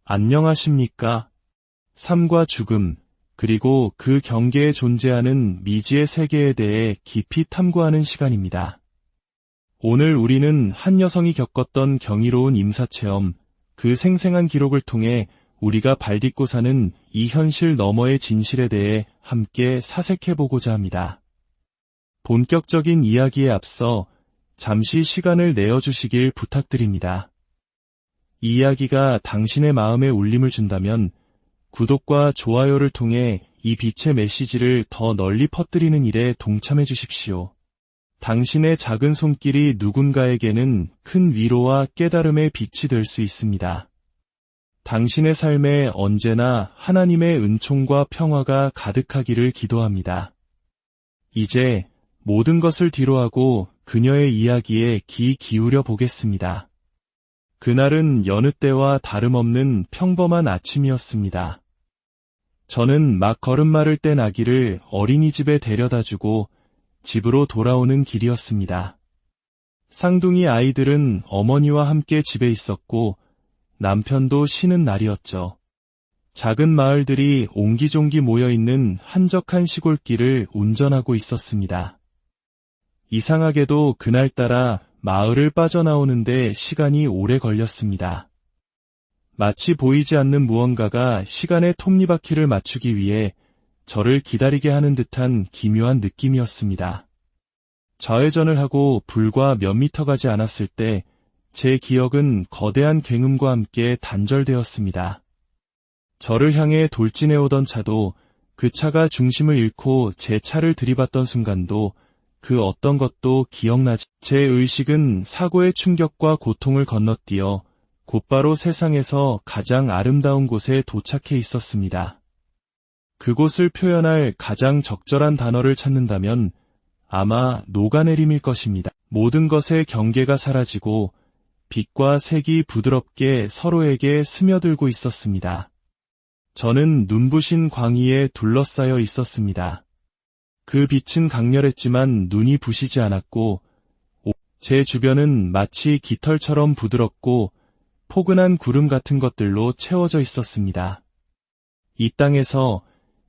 안녕하십니까? 삶과 죽음, 그리고 그 경계에 존재하는 미지의 세계에 대해 깊이 탐구하는 시간입니다. 오늘 우리는 한 여성이 겪었던 경이로운 임사체험, 그 생생한 기록을 통해 우리가 발딛고 사는 이 현실 너머의 진실에 대해 함께 사색해보고자 합니다. 본격적인 이야기에 앞서 잠시 시간을 내어주시길 부탁드립니다. 이 이야기가 당신의 마음에 울림을 준다면 구독과 좋아요를 통해 이 빛의 메시지를 더 널리 퍼뜨리는 일에 동참해 주십시오. 당신의 작은 손길이 누군가에게는 큰 위로와 깨달음의 빛이 될 수 있습니다. 당신의 삶에 언제나 하나님의 은총과 평화가 가득하기를 기도합니다. 이제 모든 것을 뒤로하고 그녀의 이야기에 귀 기울여 보겠습니다. 그날은 여느 때와 다름없는 평범한 아침이었습니다. 저는 막 걸음마를 뗀 아기를 어린이집에 데려다주고 집으로 돌아오는 길이었습니다. 쌍둥이 아이들은 어머니와 함께 집에 있었고 남편도 쉬는 날이었죠. 작은 마을들이 옹기종기 모여있는 한적한 시골길을 운전하고 있었습니다. 이상하게도 그날따라 마을을 빠져나오는데 시간이 오래 걸렸습니다. 마치 보이지 않는 무언가가 시간의 톱니바퀴를 맞추기 위해 저를 기다리게 하는 듯한 기묘한 느낌이었습니다. 좌회전을 하고 불과 몇 미터 가지 않았을 때 제 기억은 거대한 굉음과 함께 단절되었습니다. 저를 향해 돌진해오던 차도, 그 차가 중심을 잃고 제 차를 들이받던 순간도, 그 어떤 것도 기억나지. 제 의식은 사고의 충격과 고통을 건너뛰어 곧바로 세상에서 가장 아름다운 곳에 도착해 있었습니다. 그곳을 표현할 가장 적절한 단어를 찾는다면 아마 녹아내림일 것입니다. 모든 것의 경계가 사라지고 빛과 색이 부드럽게 서로에게 스며들고 있었습니다. 저는 눈부신 광희에 둘러싸여 있었습니다. 그 빛은 강렬했지만 눈이 부시지 않았고 제 주변은 마치 깃털처럼 부드럽고 포근한 구름 같은 것들로 채워져 있었습니다. 이 땅에서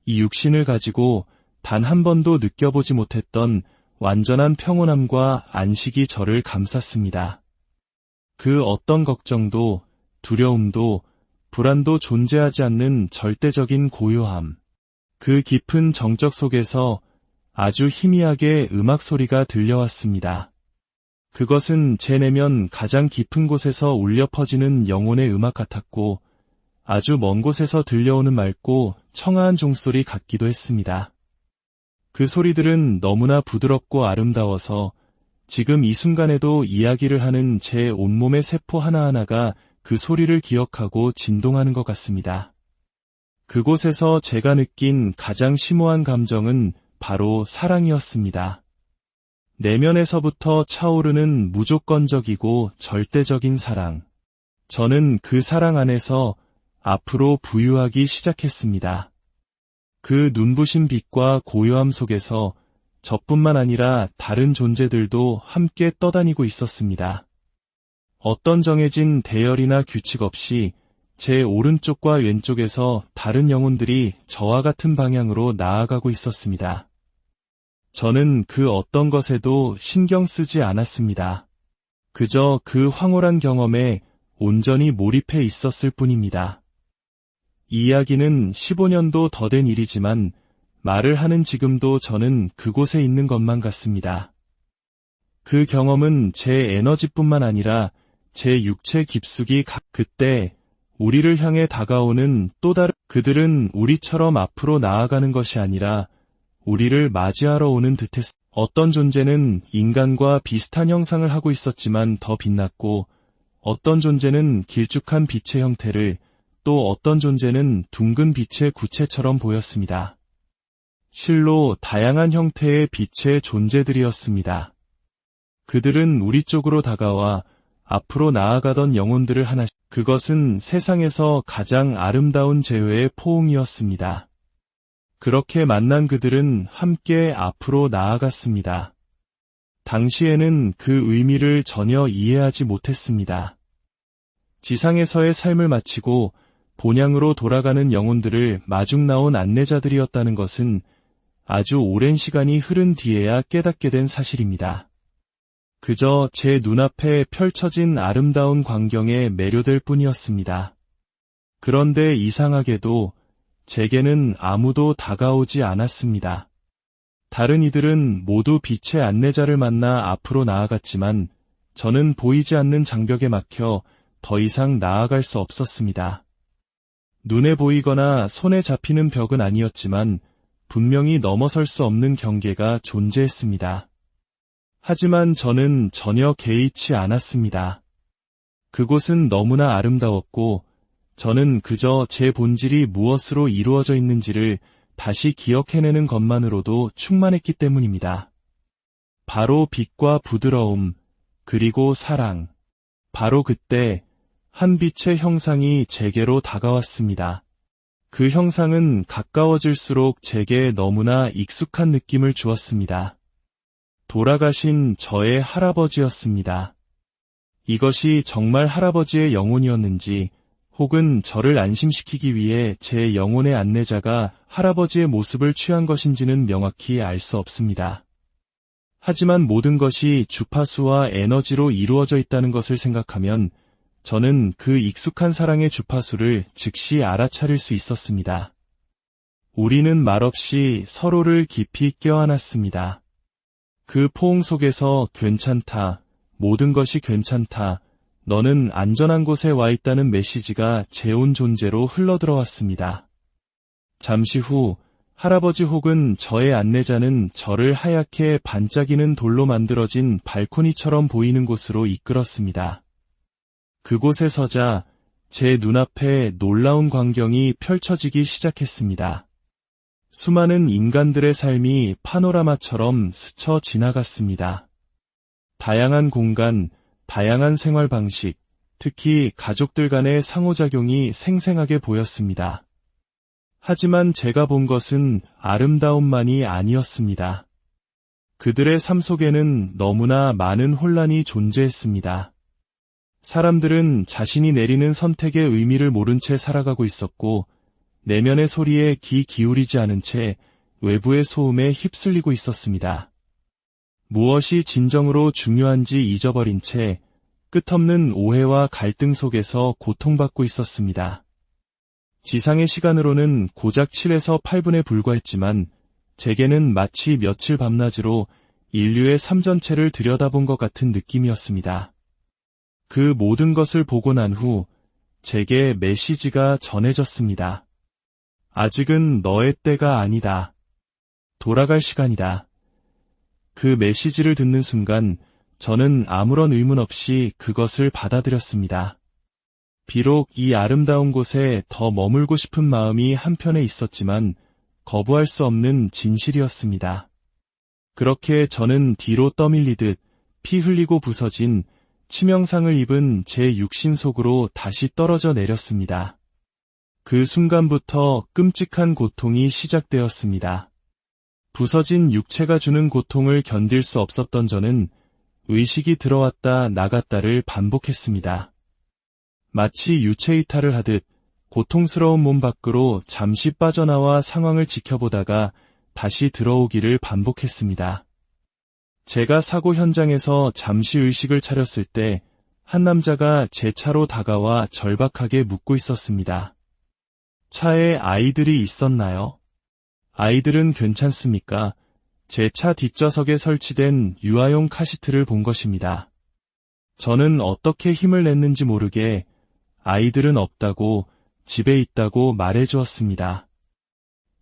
이 육신을 가지고 단 한 번도 느껴보지 못했던 완전한 평온함과 안식이 저를 감쌌습니다. 그 어떤 걱정도, 두려움도, 불안도 존재하지 않는 절대적인 고요함. 그 깊은 정적 속에서 아주 희미하게 음악 소리가 들려왔습니다. 그것은 제 내면 가장 깊은 곳에서 울려 퍼지는 영혼의 음악 같았고 아주 먼 곳에서 들려오는 맑고 청아한 종소리 같기도 했습니다. 그 소리들은 너무나 부드럽고 아름다워서 지금 이 순간에도 이야기를 하는 제 온몸의 세포 하나하나가 그 소리를 기억하고 진동하는 것 같습니다. 그곳에서 제가 느낀 가장 심오한 감정은 바로 사랑이었습니다. 내면에서부터 차오르는 무조건적이고 절대적인 사랑. 저는 그 사랑 안에서 앞으로 부유하기 시작했습니다. 그 눈부신 빛과 고요함 속에서 저뿐만 아니라 다른 존재들도 함께 떠다니고 있었습니다. 어떤 정해진 대열이나 규칙 없이 제 오른쪽과 왼쪽에서 다른 영혼들이 저와 같은 방향으로 나아가고 있었습니다. 저는 그 어떤 것에도 신경 쓰지 않았습니다. 그저 그 황홀한 경험에 온전히 몰입해 있었을 뿐입니다. 이 이야기는 15년도 더 된 일이지만 말을 하는 지금도 저는 그곳에 있는 것만 같습니다. 그 경험은 제 에너지뿐만 아니라 제 육체 깊숙이 그때 우리를 향해 다가오는 또 다른 그들은 우리처럼 앞으로 나아가는 것이 아니라 우리를 맞이하러 오는 듯했습니다. 어떤 존재는 인간과 비슷한 형상을 하고 있었지만 더 빛났고 어떤 존재는 길쭉한 빛의 형태를 또 어떤 존재는 둥근 빛의 구체처럼 보였습니다. 실로 다양한 형태의 빛의 존재들이었습니다. 그들은 우리 쪽으로 다가와 앞으로 나아가던 영혼들을 하나씩, 그것은 세상에서 가장 아름다운 재회의 포옹이었습니다. 그렇게 만난 그들은 함께 앞으로 나아갔습니다. 당시에는 그 의미를 전혀 이해하지 못했습니다. 지상에서의 삶을 마치고 본향으로 돌아가는 영혼들을 마중 나온 안내자들이었다는 것은 아주 오랜 시간이 흐른 뒤에야 깨닫게 된 사실입니다. 그저 제 눈앞에 펼쳐진 아름다운 광경에 매료될 뿐이었습니다. 그런데 이상하게도 제게는 아무도 다가오지 않았습니다. 다른 이들은 모두 빛의 안내자를 만나 앞으로 나아갔지만 저는 보이지 않는 장벽에 막혀 더 이상 나아갈 수 없었습니다. 눈에 보이거나 손에 잡히는 벽은 아니었지만 분명히 넘어설 수 없는 경계가 존재했습니다. 하지만 저는 전혀 개의치 않았습니다. 그곳은 너무나 아름다웠고 저는 그저 제 본질이 무엇으로 이루어져 있는지를 다시 기억해내는 것만으로도 충만했기 때문입니다. 바로 빛과 부드러움, 그리고 사랑. 바로 그때 한 빛의 형상이 제게로 다가왔습니다. 그 형상은 가까워질수록 제게 너무나 익숙한 느낌을 주었습니다. 돌아가신 저의 할아버지였습니다. 이것이 정말 할아버지의 영혼이었는지 혹은 저를 안심시키기 위해 제 영혼의 안내자가 할아버지의 모습을 취한 것인지는 명확히 알 수 없습니다. 하지만 모든 것이 주파수와 에너지로 이루어져 있다는 것을 생각하면 저는 그 익숙한 사랑의 주파수를 즉시 알아차릴 수 있었습니다. 우리는 말없이 서로를 깊이 껴안았습니다. 그 포옹 속에서 괜찮다, 모든 것이 괜찮다, 너는 안전한 곳에 와 있다는 메시지가 제 온 존재로 흘러들어왔습니다. 잠시 후 할아버지 혹은 저의 안내자는 저를 하얗게 반짝이는 돌로 만들어진 발코니처럼 보이는 곳으로 이끌었습니다. 그곳에 서자 제 눈앞에 놀라운 광경이 펼쳐지기 시작했습니다. 수많은 인간들의 삶이 파노라마처럼 스쳐 지나갔습니다. 다양한 공간, 다양한 생활 방식, 특히 가족들 간의 상호작용이 생생하게 보였습니다. 하지만 제가 본 것은 아름다움만이 아니었습니다. 그들의 삶 속에는 너무나 많은 혼란이 존재했습니다. 사람들은 자신이 내리는 선택의 의미를 모른 채 살아가고 있었고, 내면의 소리에 귀 기울이지 않은 채 외부의 소음에 휩쓸리고 있었습니다. 무엇이 진정으로 중요한지 잊어버린 채 끝없는 오해와 갈등 속에서 고통받고 있었습니다. 지상의 시간으로는 고작 7에서 8분에 불과했지만 제게는 마치 며칠 밤낮으로 인류의 삶 전체를 들여다본 것 같은 느낌이었습니다. 그 모든 것을 보고 난 후 제게 메시지가 전해졌습니다. 아직은 너의 때가 아니다. 돌아갈 시간이다. 그 메시지를 듣는 순간 저는 아무런 의문 없이 그것을 받아들였습니다. 비록 이 아름다운 곳에 더 머물고 싶은 마음이 한편에 있었지만 거부할 수 없는 진실이었습니다. 그렇게 저는 뒤로 떠밀리듯 피 흘리고 부서진 치명상을 입은 제 육신 속으로 다시 떨어져 내렸습니다. 그 순간부터 끔찍한 고통이 시작되었습니다. 부서진 육체가 주는 고통을 견딜 수 없었던 저는 의식이 들어왔다 나갔다를 반복했습니다. 마치 유체이탈을 하듯 고통스러운 몸 밖으로 잠시 빠져나와 상황을 지켜보다가 다시 들어오기를 반복했습니다. 제가 사고 현장에서 잠시 의식을 차렸을 때 한 남자가 제 차로 다가와 절박하게 묻고 있었습니다. 차에 아이들이 있었나요? 아이들은 괜찮습니까? 제 차 뒷좌석에 설치된 유아용 카시트를 본 것입니다. 저는 어떻게 힘을 냈는지 모르게 아이들은 없다고 집에 있다고 말해주었습니다.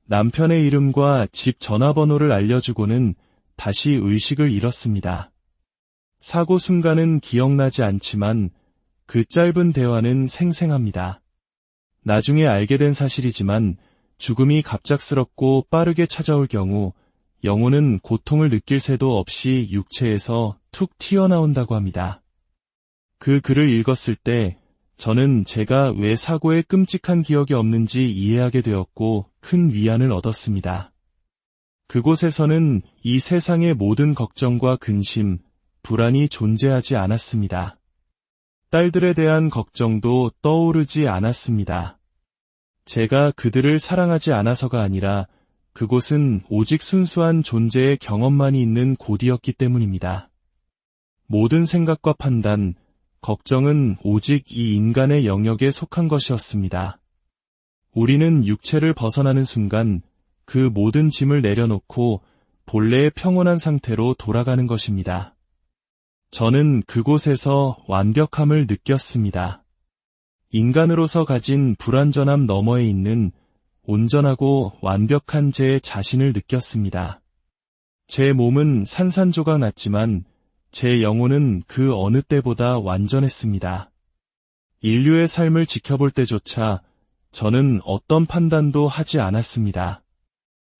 남편의 이름과 집 전화번호를 알려주고는 다시 의식을 잃었습니다. 사고 순간은 기억나지 않지만 그 짧은 대화는 생생합니다. 나중에 알게 된 사실이지만 죽음이 갑작스럽고 빠르게 찾아올 경우 영혼은 고통을 느낄 새도 없이 육체에서 툭 튀어나온다고 합니다. 그 글을 읽었을 때 저는 제가 왜 사고에 끔찍한 기억이 없는지 이해하게 되었고 큰 위안을 얻었습니다. 그곳에서는 이 세상의 모든 걱정과 근심, 불안이 존재하지 않았습니다. 딸들에 대한 걱정도 떠오르지 않았습니다. 제가 그들을 사랑하지 않아서가 아니라 그곳은 오직 순수한 존재의 경험만이 있는 곳이었기 때문입니다. 모든 생각과 판단, 걱정은 오직 이 인간의 영역에 속한 것이었습니다. 우리는 육체를 벗어나는 순간 그 모든 짐을 내려놓고 본래의 평온한 상태로 돌아가는 것입니다. 저는 그곳에서 완벽함을 느꼈습니다. 인간으로서 가진 불완전함 너머에 있는 온전하고 완벽한 제 자신을 느꼈습니다. 제 몸은 산산조각 났지만 제 영혼은 그 어느 때보다 완전했습니다. 인류의 삶을 지켜볼 때조차 저는 어떤 판단도 하지 않았습니다.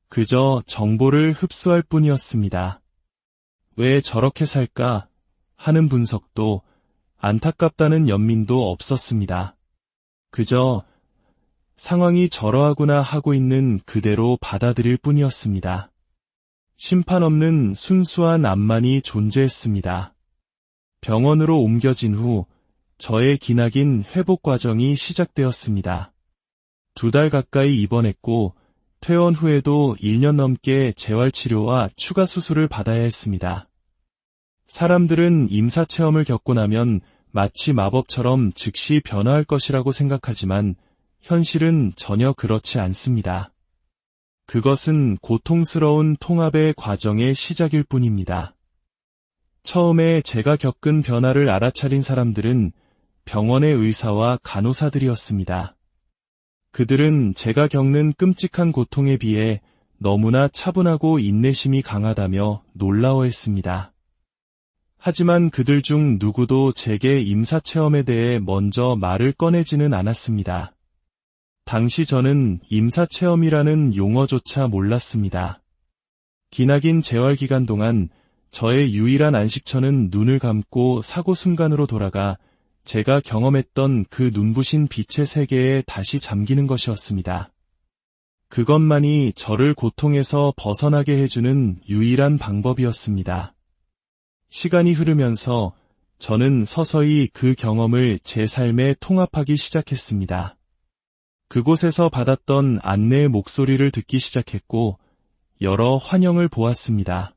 그저 정보를 흡수할 뿐이었습니다. 왜 저렇게 살까 하는 분석도 안타깝다는 연민도 없었습니다. 그저 상황이 저러하구나 하고 있는 그대로 받아들일 뿐이었습니다. 심판 없는 순수한 암만이 존재했습니다. 병원으로 옮겨진 후 저의 기나긴 회복 과정이 시작되었습니다. 2달 가까이 입원했고 퇴원 후에도 1년 넘게 재활치료와 추가 수술을 받아야 했습니다. 사람들은 임사체험을 겪고 나면 마치 마법처럼 즉시 변화할 것이라고 생각하지만 현실은 전혀 그렇지 않습니다. 그것은 고통스러운 통합의 과정의 시작일 뿐입니다. 처음에 제가 겪은 변화를 알아차린 사람들은 병원의 의사와 간호사들이었습니다. 그들은 제가 겪는 끔찍한 고통에 비해 너무나 차분하고 인내심이 강하다며 놀라워했습니다. 하지만 그들 중 누구도 제게 임사체험에 대해 먼저 말을 꺼내지는 않았습니다. 당시 저는 임사체험이라는 용어조차 몰랐습니다. 기나긴 재활기간 동안 저의 유일한 안식처는 눈을 감고 사고 순간으로 돌아가 제가 경험했던 그 눈부신 빛의 세계에 다시 잠기는 것이었습니다. 그것만이 저를 고통에서 벗어나게 해주는 유일한 방법이었습니다. 시간이 흐르면서 저는 서서히 그 경험을 제 삶에 통합하기 시작했습니다. 그곳에서 받았던 안내의 목소리를 듣기 시작했고 여러 환영을 보았습니다.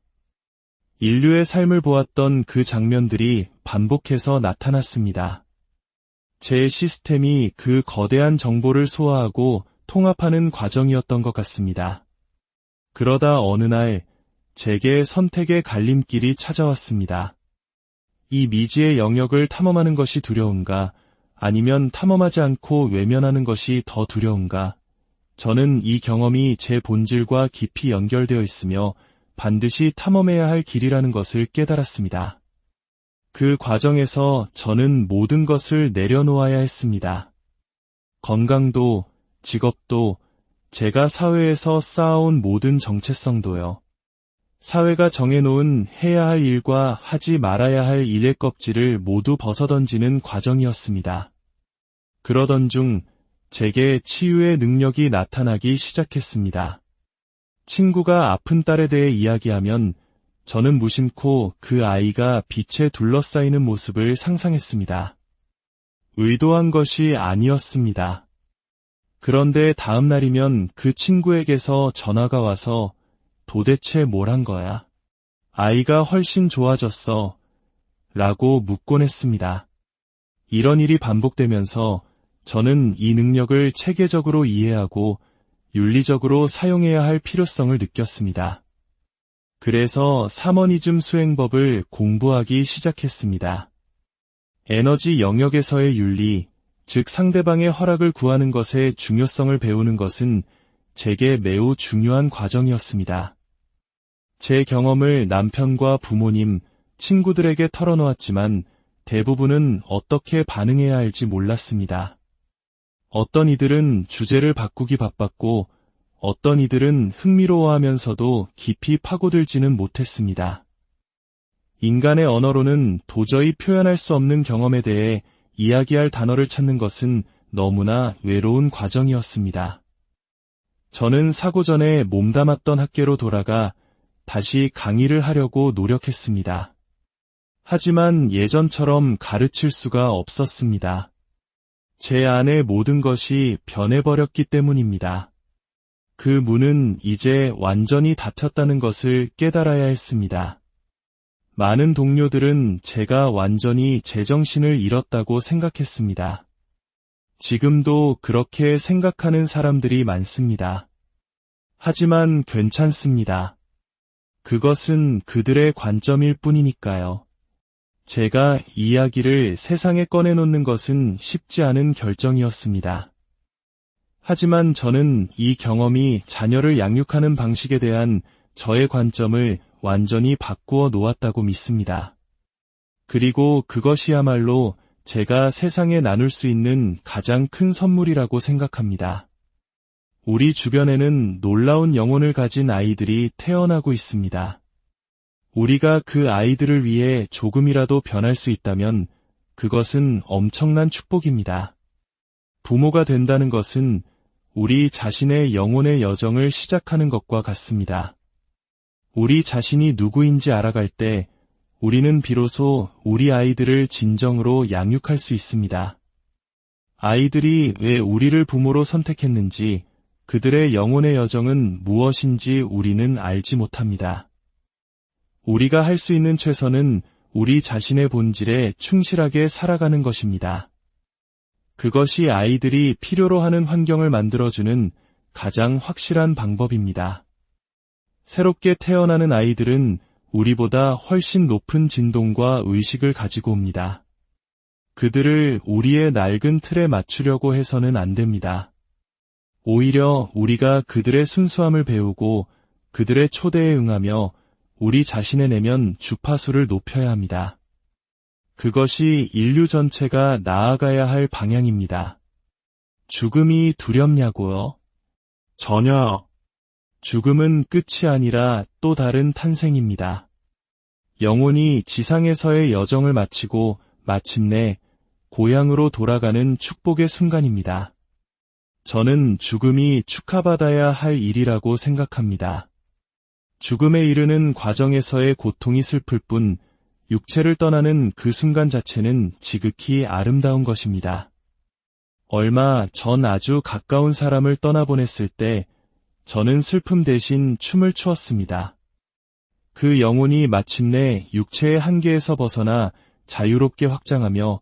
인류의 삶을 보았던 그 장면들이 반복해서 나타났습니다. 제 시스템이 그 거대한 정보를 소화하고 통합하는 과정이었던 것 같습니다. 그러다 어느 날 제게 선택의 갈림길이 찾아왔습니다. 이 미지의 영역을 탐험하는 것이 두려운가? 아니면 탐험하지 않고 외면하는 것이 더 두려운가? 저는 이 경험이 제 본질과 깊이 연결되어 있으며 반드시 탐험해야 할 길이라는 것을 깨달았습니다. 그 과정에서 저는 모든 것을 내려놓아야 했습니다. 건강도, 직업도, 제가 사회에서 쌓아온 모든 정체성도요. 사회가 정해놓은 해야 할 일과 하지 말아야 할 일의 껍질을 모두 벗어던지는 과정이었습니다. 그러던 중 제게 치유의 능력이 나타나기 시작했습니다. 친구가 아픈 딸에 대해 이야기하면 저는 무심코 그 아이가 빛에 둘러싸이는 모습을 상상했습니다. 의도한 것이 아니었습니다. 그런데 다음 날이면 그 친구에게서 전화가 와서 도대체 뭘 한 거야? 아이가 훨씬 좋아졌어. 라고 묻곤 했습니다. 이런 일이 반복되면서 저는 이 능력을 체계적으로 이해하고 윤리적으로 사용해야 할 필요성을 느꼈습니다. 그래서 사머니즘 수행법을 공부하기 시작했습니다. 에너지 영역에서의 윤리, 즉 상대방의 허락을 구하는 것의 중요성을 배우는 것은 제게 매우 중요한 과정이었습니다. 제 경험을 남편과 부모님, 친구들에게 털어놓았지만 대부분은 어떻게 반응해야 할지 몰랐습니다. 어떤 이들은 주제를 바꾸기 바빴고 어떤 이들은 흥미로워하면서도 깊이 파고들지는 못했습니다. 인간의 언어로는 도저히 표현할 수 없는 경험에 대해 이야기할 단어를 찾는 것은 너무나 외로운 과정이었습니다. 저는 사고 전에 몸담았던 학계로 돌아가 다시 강의를 하려고 노력했습니다. 하지만 예전처럼 가르칠 수가 없었습니다. 제 안의 모든 것이 변해버렸기 때문입니다. 그 문은 이제 완전히 닫혔다는 것을 깨달아야 했습니다. 많은 동료들은 제가 완전히 제정신을 잃었다고 생각했습니다. 지금도 그렇게 생각하는 사람들이 많습니다. 하지만 괜찮습니다. 그것은 그들의 관점일 뿐이니까요. 제가 이야기를 세상에 꺼내놓는 것은 쉽지 않은 결정이었습니다. 하지만 저는 이 경험이 자녀를 양육하는 방식에 대한 저의 관점을 완전히 바꾸어 놓았다고 믿습니다. 그리고 그것이야말로 제가 세상에 나눌 수 있는 가장 큰 선물이라고 생각합니다. 우리 주변에는 놀라운 영혼을 가진 아이들이 태어나고 있습니다. 우리가 그 아이들을 위해 조금이라도 변할 수 있다면 그것은 엄청난 축복입니다. 부모가 된다는 것은 우리 자신의 영혼의 여정을 시작하는 것과 같습니다. 우리 자신이 누구인지 알아갈 때 우리는 비로소 우리 아이들을 진정으로 양육할 수 있습니다. 아이들이 왜 우리를 부모로 선택했는지, 그들의 영혼의 여정은 무엇인지 우리는 알지 못합니다. 우리가 할 수 있는 최선은 우리 자신의 본질에 충실하게 살아가는 것입니다. 그것이 아이들이 필요로 하는 환경을 만들어주는 가장 확실한 방법입니다. 새롭게 태어나는 아이들은 우리보다 훨씬 높은 진동과 의식을 가지고 옵니다. 그들을 우리의 낡은 틀에 맞추려고 해서는 안 됩니다. 오히려 우리가 그들의 순수함을 배우고 그들의 초대에 응하며 우리 자신의 내면 주파수를 높여야 합니다. 그것이 인류 전체가 나아가야 할 방향입니다. 죽음이 두렵냐고요? 전혀. 죽음은 끝이 아니라 또 다른 탄생입니다. 영혼이 지상에서의 여정을 마치고 마침내 고향으로 돌아가는 축복의 순간입니다. 저는 죽음이 축하받아야 할 일이라고 생각합니다. 죽음에 이르는 과정에서의 고통이 슬플 뿐 육체를 떠나는 그 순간 자체는 지극히 아름다운 것입니다. 얼마 전 아주 가까운 사람을 떠나보냈을 때 저는 슬픔 대신 춤을 추었습니다. 그 영혼이 마침내 육체의 한계에서 벗어나 자유롭게 확장하며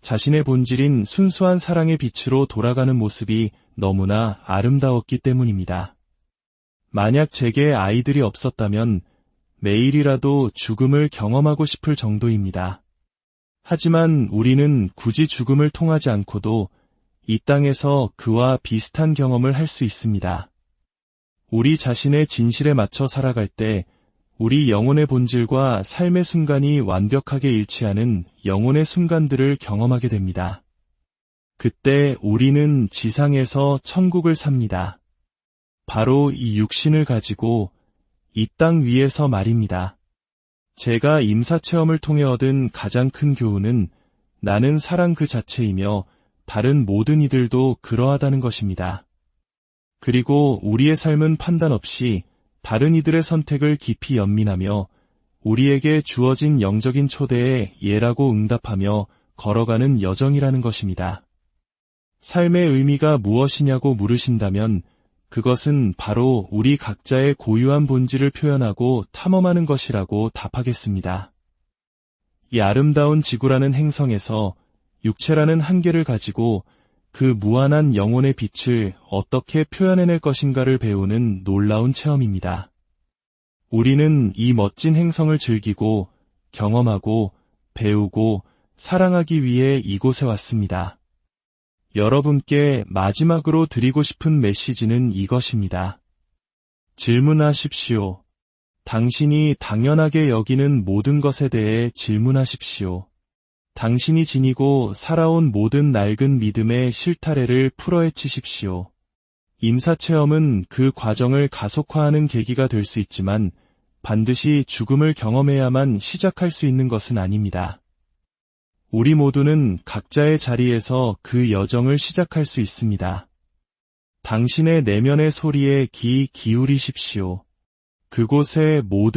자신의 본질인 순수한 사랑의 빛으로 돌아가는 모습이 너무나 아름다웠기 때문입니다. 만약 제게 아이들이 없었다면 매일이라도 죽음을 경험하고 싶을 정도입니다. 하지만 우리는 굳이 죽음을 통하지 않고도 이 땅에서 그와 비슷한 경험을 할 수 있습니다. 우리 자신의 진실에 맞춰 살아갈 때 우리 영혼의 본질과 삶의 순간이 완벽하게 일치하는 영혼의 순간들을 경험하게 됩니다. 그때 우리는 지상에서 천국을 삽니다. 바로 이 육신을 가지고 이 땅 위에서 말입니다. 제가 임사체험을 통해 얻은 가장 큰 교훈은 나는 사랑 그 자체이며 다른 모든 이들도 그러하다는 것입니다. 그리고 우리의 삶은 판단 없이 다른 이들의 선택을 깊이 연민하며 우리에게 주어진 영적인 초대에 예라고 응답하며 걸어가는 여정이라는 것입니다. 삶의 의미가 무엇이냐고 물으신다면 그것은 바로 우리 각자의 고유한 본질을 표현하고 탐험하는 것이라고 답하겠습니다. 이 아름다운 지구라는 행성에서 육체라는 한계를 가지고 그 무한한 영혼의 빛을 어떻게 표현해낼 것인가를 배우는 놀라운 체험입니다. 우리는 이 멋진 행성을 즐기고 경험하고 배우고 사랑하기 위해 이곳에 왔습니다. 여러분께 마지막으로 드리고 싶은 메시지는 이것입니다. 질문하십시오. 당신이 당연하게 여기는 모든 것에 대해 질문하십시오. 당신이 지니고 살아온 모든 낡은 믿음의 실타래를 풀어헤치십시오. 임사체험은 그 과정을 가속화하는 계기가 될 수 있지만 반드시 죽음을 경험해야만 시작할 수 있는 것은 아닙니다. 우리 모두는 각자의 자리에서 그 여정을 시작할 수 있습니다. 당신의 내면의 소리에 귀 기울이십시오. 그곳에 모든